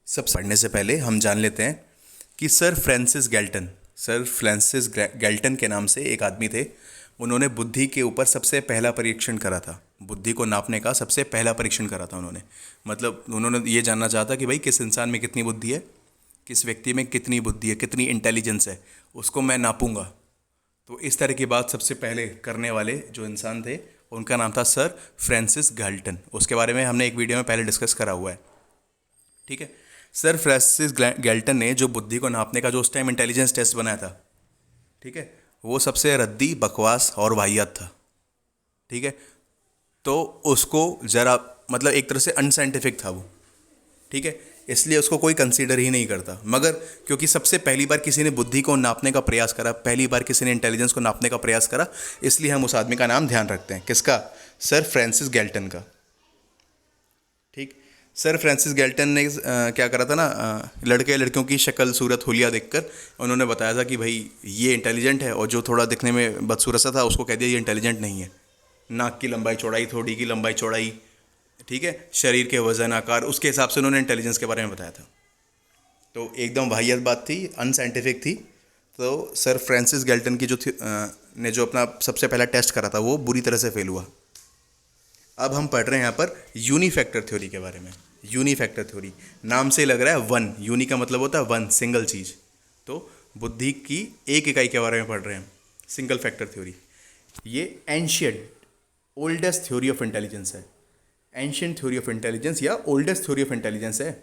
सब पढ़ने से पहले हम जान लेते हैं कि सर फ्रांसिस गैल्टन के नाम से एक आदमी थे। उन्होंने बुद्धि के ऊपर सबसे पहला परीक्षण करा था। बुद्धि को नापने का सबसे पहला परीक्षण करा था उन्होंने। मतलब उन्होंने ये जानना चाहा था कि भाई किस इंसान में कितनी बुद्धि है, किस व्यक्ति में कितनी बुद्धि है, कितनी इंटेलिजेंस है, उसको मैं नापूंगा। तो इस तरह की बात सबसे पहले करने वाले जो इंसान थे उनका नाम था सर फ्रांसिस गैल्टन। उसके बारे में हमने एक वीडियो में पहले डिस्कस करा हुआ है। ठीक है। सर फ्रांसिस गैल्टन ने जो बुद्धि को नापने का जो उस टाइम इंटेलिजेंस टेस्ट बनाया था, ठीक है, वो सबसे रद्दी, बकवास और वाहियात था। ठीक है। तो उसको ज़रा मतलब एक तरह से अनसाइंटिफिक था वो। ठीक है। इसलिए उसको कोई कंसीडर ही नहीं करता। मगर क्योंकि सबसे पहली बार किसी ने बुद्धि को नापने का प्रयास करा, पहली बार किसी ने इंटेलिजेंस को नापने का प्रयास करा, इसलिए हम उस आदमी का नाम ध्यान रखते हैं। किसका? सर फ्रांसिस गैल्टन का। ठीक। सर फ्रांसिस गैल्टन ने क्या करा था ना, लड़के लड़कियों की शक्ल सूरत हुलिया देखकर उन्होंने बताया था कि भाई ये इंटेलिजेंट है, और जो थोड़ा दिखने में बदसूरत सा था उसको कह दिया ये इंटेलिजेंट नहीं है। नाक की लंबाई चौड़ाई, थोड़ी की लंबाई चौड़ाई, ठीक है, शरीर के वजन आकार, उसके हिसाब से उन्होंने इंटेलिजेंस के बारे में बताया था। तो एकदम वाहियात बात थी, अनसाइंटिफिक थी। तो सर फ्रांसिस गैल्टन की ने जो अपना सबसे पहला टेस्ट करा था वो बुरी तरह से फेल हुआ। अब हम पढ़ रहे हैं यहाँ पर यूनिफैक्टर थ्योरी के बारे में। यूनिफैक्टर थ्योरी नाम से लग रहा है वन, यूनि का मतलब होता है वन, सिंगल चीज़। तो बुद्धि की एक इकाई के बारे में पढ़ रहे हैं हम, सिंगल फैक्टर थ्योरी। ये ancient oldest theory of intelligence है। एंशियंट थ्योरी ऑफ इंटेलिजेंस या ओल्डेस्ट थ्योरी ऑफ इंटेलिजेंस है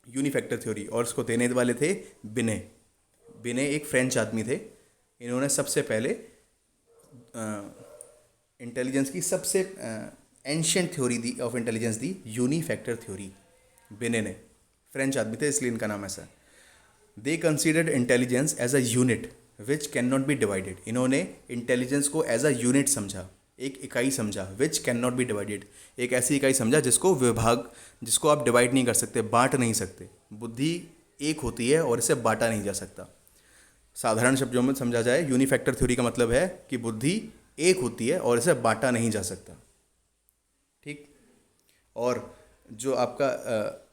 यूनिफैक्टर थ्योरी। और उसको देने वाले थे बिने। बिने एक फ्रेंच आदमी थे। इन्होंने सबसे पहले इंटेलिजेंस की सबसे एंशियंट थ्योरी दी ऑफ इंटेलिजेंस दी, यूनिफैक्टर थ्योरी। बिने ने, फ्रेंच आदमी थे इसलिए इनका नाम ऐसा है। They considered intelligence as a unit which can not be divided. इन्होंने इंटेलिजेंस को एज अ यूनिट समझा, एक इकाई समझा, which can not be divided, एक ऐसी इकाई समझा जिसको आप डिवाइड नहीं कर सकते, बांट नहीं सकते। बुद्धि एक होती है और इसे बांटा नहीं जा सकता। साधारण शब्दों में समझा जाए, यूनिफैक्टर थ्योरी का मतलब है कि बुद्धि एक होती है और इसे बांटा नहीं जा सकता। ठीक। और जो आपका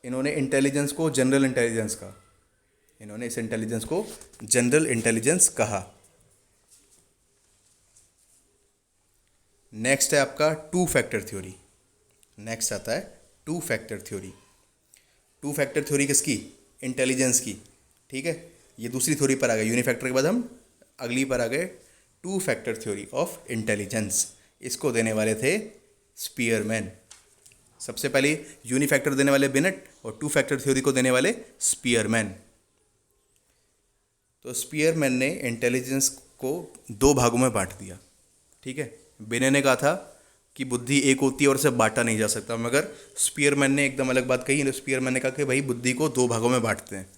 इन्होंने इंटेलिजेंस को जनरल इंटेलिजेंस कहा। इन्होंने इस इंटेलिजेंस को जनरल इंटेलिजेंस कहा। नेक्स्ट है आपका टू फैक्टर थ्योरी। नेक्स्ट आता है two factor theory. Two factor theory किसकी? इंटेलिजेंस की। ठीक है। ये दूसरी थ्योरी पर आ गए। यूनिफैक्टर के बाद हम अगली पर आ गए, two factor theory of intelligence. इसको देने वाले थे स्पीयरमैन। सबसे पहले यूनिफैक्टर देने वाले बिनेट और टू फैक्टर थ्योरी को देने वाले स्पीयरमैन। तो स्पीयरमैन ने इंटेलिजेंस को दो भागों में बांट दिया। ठीक है। बिने ने कहा था कि बुद्धि एक होती है और इसे बांटा नहीं जा सकता, मगर स्पीयरमैन ने एकदम अलग बात कही। स्पीयरमैन ने कहा कि भाई बुद्धि को दो भागों में बांटते हैं,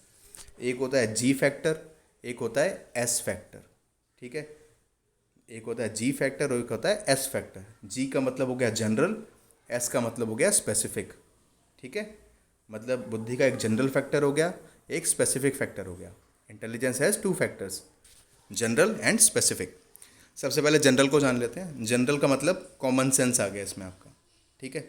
एक होता है जी फैक्टर, एक होता है एस फैक्टर। ठीक है। एक होता है जी फैक्टर और एक होता है एस फैक्टर। जी का मतलब हो गया जनरल, एस का मतलब हो गया स्पेसिफिक। ठीक है। मतलब बुद्धि का एक जनरल फैक्टर हो गया, एक स्पेसिफिक फैक्टर हो गया। Intelligence has two factors, general and specific. सबसे पहले जनरल को जान लेते हैं। जनरल का मतलब कॉमन सेंस आ गया इसमें आपका। ठीक है।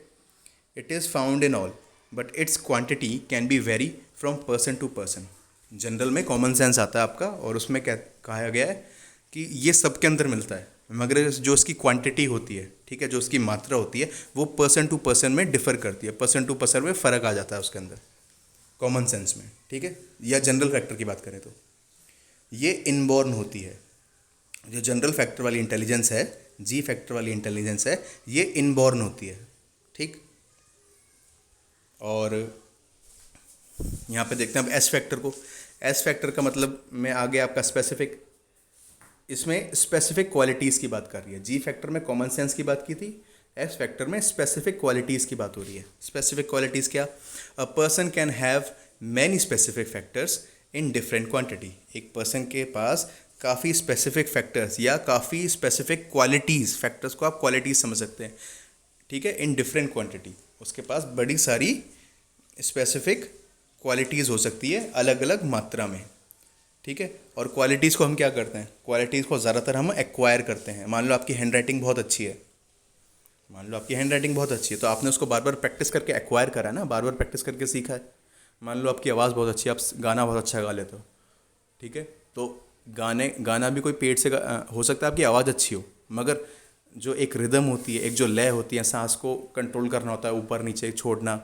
It is found in all but its quantity can be vary from person to person. General में कॉमन सेंस आता है आपका, और उसमें क्या कहा गया है कि ये सबके अंदर मिलता है, मगर जो उसकी क्वांटिटी होती है, ठीक है, जो उसकी मात्रा होती है, वो पर्सन टू पर्सन में डिफर करती है। पर्सन टू पर्सन में फ़र्क आ जाता है उसके अंदर, कॉमन सेंस में। ठीक है। या जनरल फैक्टर की बात करें तो ये इनबॉर्न होती है। जो जनरल फैक्टर वाली इंटेलिजेंस है, जी फैक्टर वाली इंटेलिजेंस है, ये इनबॉर्न होती है। ठीक। और यहाँ पे देखते हैं अब एस फैक्टर को। एस फैक्टर का मतलब में आ गया आपका स्पेसिफिक। इसमें स्पेसिफिक क्वालिटीज़ की बात कर रही है। जी फैक्टर में कॉमन सेंस की बात की थी, एस फैक्टर में स्पेसिफिक क्वालिटीज़ की बात हो रही है। स्पेसिफिक क्वालिटीज़ क्या? A person can have many specific factors in different quantity. एक पर्सन के पास काफ़ी स्पेसिफिक फैक्टर्स या काफ़ी स्पेसिफिक क्वालिटीज़, फैक्टर्स को आप क्वालिटीज़ समझ सकते हैं, ठीक है, इन डिफरेंट क्वांटिटी। उसके पास बड़ी सारी स्पेसिफिक क्वालिटीज़ हो सकती है अलग अलग मात्रा में। ठीक है। और क्वालिटीज़ को हम क्या करते हैं? क्वालिटीज़ को ज़्यादातर हम एक्वायर करते हैं। मान लो आपकी हैंड राइटिंग बहुत अच्छी है, मान लो आपकी हैंड राइटिंग बहुत अच्छी है, तो आपने उसको बार बार प्रैक्टिस करके एक्वायर करा ना, बार बार प्रैक्टिस करके सीखा है। मान लो आपकी आवाज़ बहुत अच्छी है, आप गाना बहुत अच्छा गा लेते हो, ठीक है, तो गाना भी कोई पेट से हो सकता है आपकी आवाज़ अच्छी हो, मगर जो एक रिदम होती है, एक जो लय होती है, सांस को कंट्रोल करना होता है, ऊपर नीचे छोड़ना,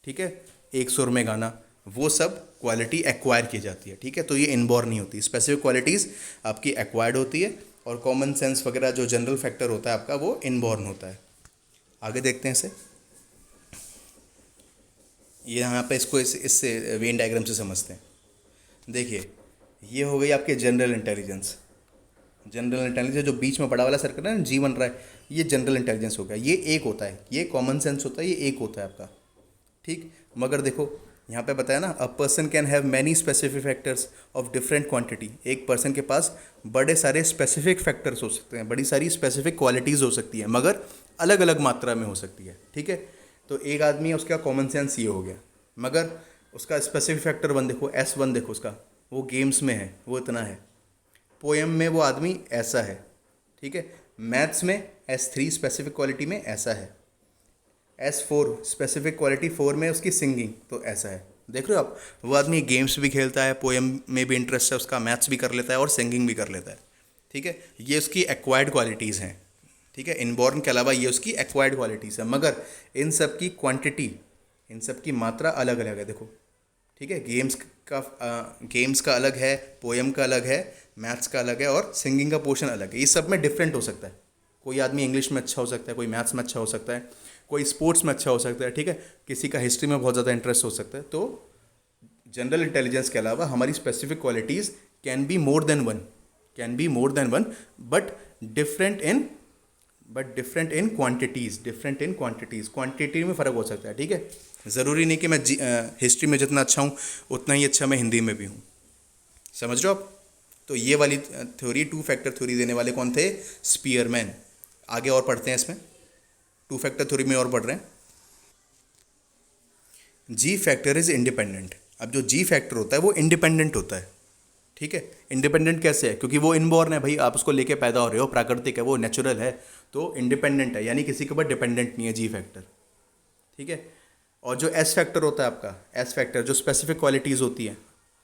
ठीक है, एक सुर में गाना, वो सब क्वालिटी एक्वायर की जाती है, ठीक है। तो ये इनबॉर्न नहीं होती, स्पेसिफिक क्वालिटीज़ आपकी एक्वायर्ड होती है, और कॉमन सेंस वगैरह जो जनरल फैक्टर होता है आपका, वो इनबॉर्न होता है। आगे देखते हैं इसे। ये यहाँ पे इसको इससे वेन डायग्राम से समझते हैं। देखिए, ये हो गई आपके जनरल इंटेलिजेंस। जनरल इंटेलिजेंस जो बीच में बड़ा वाला सर्कल है ना, जी बन रहा है, ये जनरल इंटेलिजेंस हो गया। ये एक होता है, ये कॉमन सेंस होता है, ये एक होता है आपका, ठीक। मगर देखो यहाँ पे बताया ना, a person can have many specific factors of different quantity. एक पर्सन के पास बड़े सारे स्पेसिफिक फैक्टर्स हो सकते हैं, बड़ी सारी स्पेसिफिक क्वालिटीज़ हो सकती है, मगर अलग अलग मात्रा में हो सकती है, ठीक है। तो एक आदमी है, उसका कॉमन सेंस ये हो गया, मगर उसका स्पेसिफिक फैक्टर वन देखो, S1 देखो उसका, वो गेम्स में है, वो इतना है। पोएम में वो आदमी ऐसा है, ठीक है। मैथ्स में S3 स्पेसिफिक क्वालिटी में ऐसा है। S4 स्पेसिफिक क्वालिटी 4 में उसकी सिंगिंग, तो ऐसा है। देख रहे हो आप, वो आदमी गेम्स भी खेलता है, पोएम में भी इंटरेस्ट है उसका, मैथ्स भी कर लेता है और सिंगिंग भी कर लेता है, ठीक है। ये उसकी एक्वायर्ड क्वालिटीज़ हैं, ठीक है। इनबॉर्न के अलावा ये उसकी एक्वायर्ड क्वालिटीज़ है, मगर इन सब की क्वांटिटी, इन सब की मात्रा अलग अलग है, देखो, ठीक है। गेम्स का अलग है, पोएम का अलग है, मैथ्स का अलग है, और सिंगिंग का पोर्शन अलग है। ये सब में डिफरेंट हो सकता है। कोई आदमी इंग्लिश में अच्छा हो सकता है, कोई मैथ्स में अच्छा हो सकता है, कोई स्पोर्ट्स में अच्छा हो सकता है, ठीक है। किसी का हिस्ट्री में बहुत ज़्यादा इंटरेस्ट हो सकता है। तो जनरल इंटेलिजेंस के अलावा हमारी specific qualities can be more than one, can be more than one, but different in quantities, quantity में फ़र्क हो सकता है, ठीक है। ज़रूरी नहीं कि मैं हिस्ट्री में जितना अच्छा हूँ उतना ही अच्छा मैं हिंदी में भी हूँ, समझ रहे हो आप। तो ये वाली थ्योरी, टू फैक्टर थ्योरी देने वाले कौन थे? स्पीयरमैन। आगे और पढ़ते हैं इसमें, टू फैक्टर थ्योरी में और पढ़ रहे हैं। जी फैक्टर इज इंडिपेंडेंट। अब जो जी फैक्टर होता है वो इंडिपेंडेंट होता है, ठीक है। इंडिपेंडेंट कैसे है? क्योंकि वो इनबॉर्न है भाई, आप उसको लेके पैदा हो रहे हो, प्राकृतिक है, वो नेचुरल है, तो इंडिपेंडेंट है, यानी किसी के ऊपर डिपेंडेंट नहीं है जी फैक्टर, ठीक है। और जो एस फैक्टर होता है आपका, एस फैक्टर जो स्पेसिफिक क्वालिटीज़ होती हैं,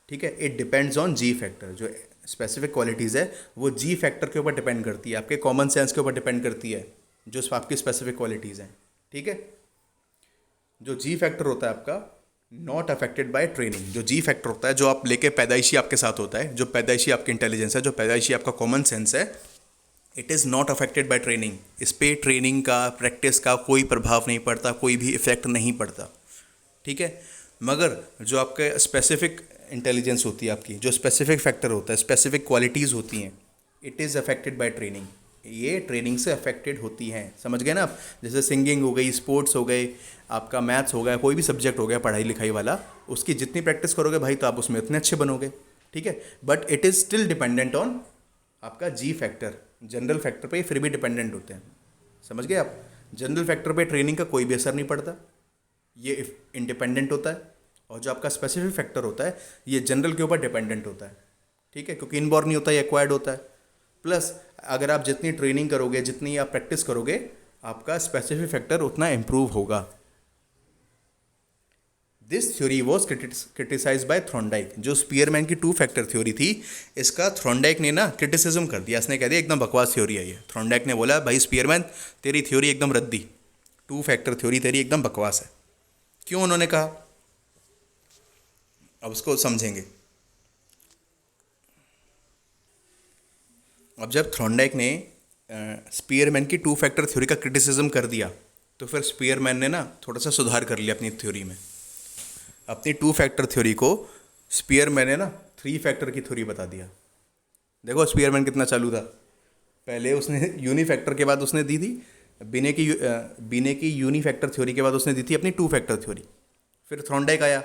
ठीक है, it depends on ji factor. जो स्पेसिफिक क्वालिटीज़ है वो जी फैक्टर के ऊपर डिपेंड करती है, आपके कॉमन सेंस के ऊपर डिपेंड करती है, जो आपकी स्पेसिफिक क्वालिटीज़ हैं, ठीक है। जो जी फैक्टर होता है आपका, नॉट अफेक्टेड बाय ट्रेनिंग। जो जी फैक्टर होता है, जो आप लेके पैदाइशी आपके साथ होता है, जो पैदाइशी आपकी इंटेलिजेंस है, जो पैदाइशी आपका कॉमन सेंस है, it is not affected by training. इस पर ट्रेनिंग का, प्रैक्टिस का कोई प्रभाव नहीं पड़ता, कोई भी इफेक्ट नहीं पड़ता, ठीक है। मगर जो आपके स्पेसिफिक इंटेलिजेंस होती है आपकी, जो स्पेसिफिक फैक्टर होता है, स्पेसिफिक क्वालिटीज़ होती हैं, it is affected by training. ये ट्रेनिंग से अफेक्टेड होती हैं, समझ गए ना आप। जैसे सिंगिंग हो गई, स्पोर्ट्स हो गए, आपका मैथ्स हो गया, कोई भी सब्जेक्ट हो गया पढ़ाई लिखाई वाला, उसकी जितनी प्रैक्टिस करोगे भाई तो आप उसमें उतने अच्छे बनोगे, ठीक है। But it is still dependent on आपका जी फैक्टर। जनरल फैक्टर पे फिर भी डिपेंडेंट होते हैं, समझ गए आप। जनरल फैक्टर पे ट्रेनिंग का कोई भी असर नहीं पड़ता, ये इंडिपेंडेंट होता है। और जो आपका स्पेसिफिक फैक्टर होता है, ये जनरल के ऊपर डिपेंडेंट होता है, ठीक है, क्योंकि इनबॉर्न नहीं होता, ये एक्वायर्ड होता है। प्लस अगर आप जितनी ट्रेनिंग करोगे, जितनी आप प्रैक्टिस करोगे, आपका स्पेसिफिक फैक्टर उतना इम्प्रूव होगा। This theory was criticise by Thorndike. जो स्पीयरमैन की टू फैक्टर थ्योरी थी, इसका थ्रोनडाइक ने ना क्रिटिसिज्म कर दिया। इसने कह दिया एकदम बकवास थ्योरी है ये। थ्रोनडाइक ने बोला भाई स्पीयरमैन, तेरी थ्योरी एकदम रद्दी, टू फैक्टर थ्योरी तेरी एकदम बकवास है। क्यों उन्होंने कहा, अब उसको समझेंगे। अब जब थ्रोनडाइक ने स्पीयरमैन की टू फैक्टर थ्योरी का क्रिटिसिज्म कर दिया, तो फिर स्पीयरमैन ने ना थोड़ा सा सुधार कर लिया अपनी थ्योरी में। अपनी टू फैक्टर थ्योरी को स्पीयरमैन ने ना थ्री फैक्टर की थ्योरी बता दिया। देखो स्पीयरमैन कितना चालू था। पहले उसने यूनी फैक्टर के बाद उसने दी थी बिने की यूनी फैक्टर थ्योरी के बाद उसने दी थी अपनी टू फैक्टर थ्योरी। फिर थ्रोनडाइक आया,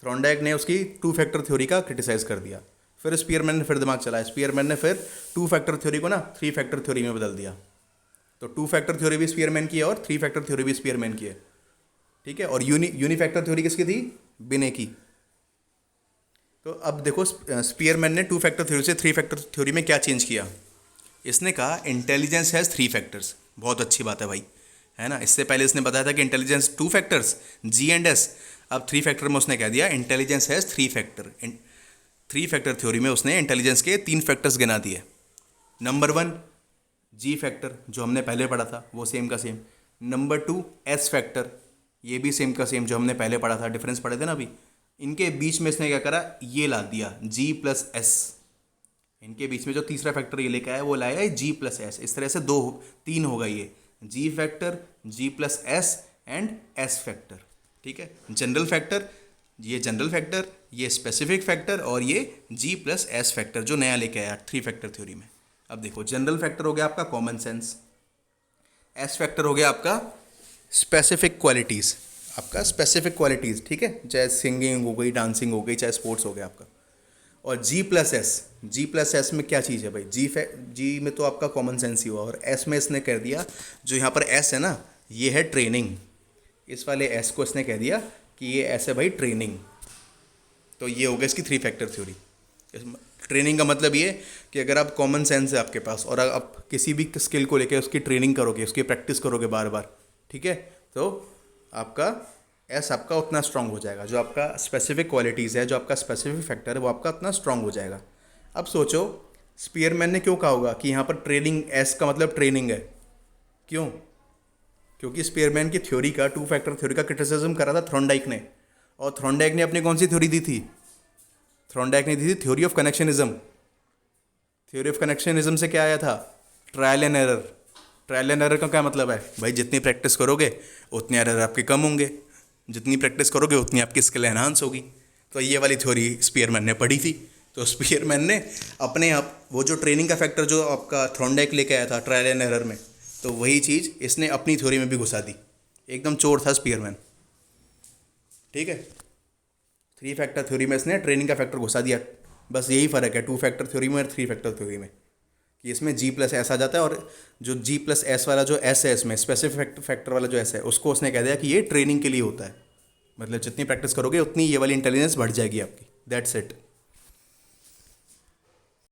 थ्रोनडाइक ने उसकी टू फैक्टर थ्योरी का क्रिटिसाइज़ कर दिया। फिर स्पीयरमैन ने फिर दिमाग चलाया, स्पीयरमैन ने फिर टू फैक्टर थ्योरी को ना थ्री फैक्टर थ्योरी में बदल दिया। तो टू फैक्टर थ्योरी भी स्पीयरमैन की है और थ्री फैक्टर थ्योरी भी स्पीयरमैन की है, ठीक है। और यूनी फैक्टर थ्योरी किसकी थी? बिने की। तो अब देखो स्पीयरमैन ने टू फैक्टर थ्योरी से थ्री फैक्टर थ्योरी में क्या चेंज किया। इसने कहा इंटेलिजेंस हैज़ थ्री फैक्टर्स। बहुत अच्छी बात है भाई, है ना। इससे पहले इसने बताया था कि intelligence 2 factors, G and S. अब 3 फैक्टर में उसने कह दिया intelligence has 3 factor. 3 factor theory में उसने इंटेलिजेंस के 3 फैक्टर्स गिना दिए। नंबर 1 जी फैक्टर, जो हमने पहले पढ़ा था वो सेम का सेम। नंबर 2 एस फैक्टर, ये भी सेम का सेम जो हमने पहले पढ़ा था, डिफरेंस पढ़े थे ना अभी। इनके बीच में इसने क्या करा, ये ला दिया जी प्लस एस। इनके बीच में जो तीसरा फैक्टर ये लेकर आया वो लाया है जी प्लस एस। इस तरह से 3 होगा ये, G factor, G plus S and S factor. ठीक है, जनरल फैक्टर, ये जनरल फैक्टर, ये स्पेसिफिक फैक्टर और ये जी प्लस एस फैक्टर जो नया लेके आया 3 फैक्टर थ्योरी में। अब देखो, जनरल फैक्टर हो गया आपका कॉमन सेंस, एस फैक्टर हो गया आपका स्पेसिफिक क्वालिटीज़, आपका स्पेसिफिक क्वालिटीज़। ठीक है, चाहे सिंगिंग हो गई, डांसिंग हो गई, चाहे स्पोर्ट्स हो गया आपका। और जी प्लस एस, जी प्लस एस में क्या चीज़ है भाई, जी में तो आपका कॉमन सेंस ही हुआ, और एस में इसने कह दिया, जो यहाँ पर एस है ना, ये है ट्रेनिंग। इस वाले एस को इसने कह दिया कि ये एस है भाई ट्रेनिंग। तो ये हो गया इसकी 3 फैक्टर थ्योरी। ट्रेनिंग का मतलब ये कि अगर आप कॉमन सेंस है आपके पास और आप किसी भी स्किल को लेकर उसकी ट्रेनिंग करोगे, उसकी प्रैक्टिस करोगे बार बार, ठीक है, तो आपका एस आपका उतना स्ट्रांग हो जाएगा। जो आपका स्पेसिफिक क्वालिटीज़ है, जो आपका स्पेसिफिक फैक्टर है, वो आपका उतना स्ट्रांग हो जाएगा। अब सोचो, स्पीयरमैन ने क्यों कहा होगा कि यहाँ पर ट्रेनिंग, एस का मतलब ट्रेनिंग है, क्यों? क्योंकि स्पीयरमैन की थ्योरी का, 2 फैक्टर थ्योरी का क्रिटिसिज्म करा था थ्रोनडाइक ने। और थ्रोनडाइक ने अपनी कौन सी थ्योरी दी थी? थ्रोनडाइक ने दी थी theory of connectionism. Theory of connectionism से क्या आया था? Trial and error. Trial and error का क्या मतलब है भाई? जितनी प्रैक्टिस करोगे उतने एरर आपके कम होंगे, जितनी प्रैक्टिस करोगे उतनी आपकी स्किल एनहांस होगी। तो ये वाली थ्योरी स्पीयरमैन ने पढ़ी थी। तो स्पीयरमैन ने अपने आप वो जो ट्रेनिंग का फैक्टर जो आपका थ्रोनडाइक लेके आया था ट्रायल एंड एरर में, तो वही चीज़ इसने अपनी थ्योरी में भी घुसा दी। एकदम चोर था स्पीयरमैन। ठीक है, 3 फैक्टर थ्योरी में इसने ट्रेनिंग का फैक्टर घुसा दिया। बस यही फ़र्क है 2 फैक्टर थ्योरी में और 3 फैक्टर थ्योरी में, कि इसमें जी प्लस एस आ जाता है, और जो जी प्लस एस वाला जो एस है इसमें, स्पेसिफिक फैक्टर वाला जो एस है, उसको उसने कह दिया कि ये ट्रेनिंग के लिए होता है। मतलब जितनी प्रैक्टिस करोगे उतनी ये वाली इंटेलिजेंस बढ़ जाएगी आपकी। That's it.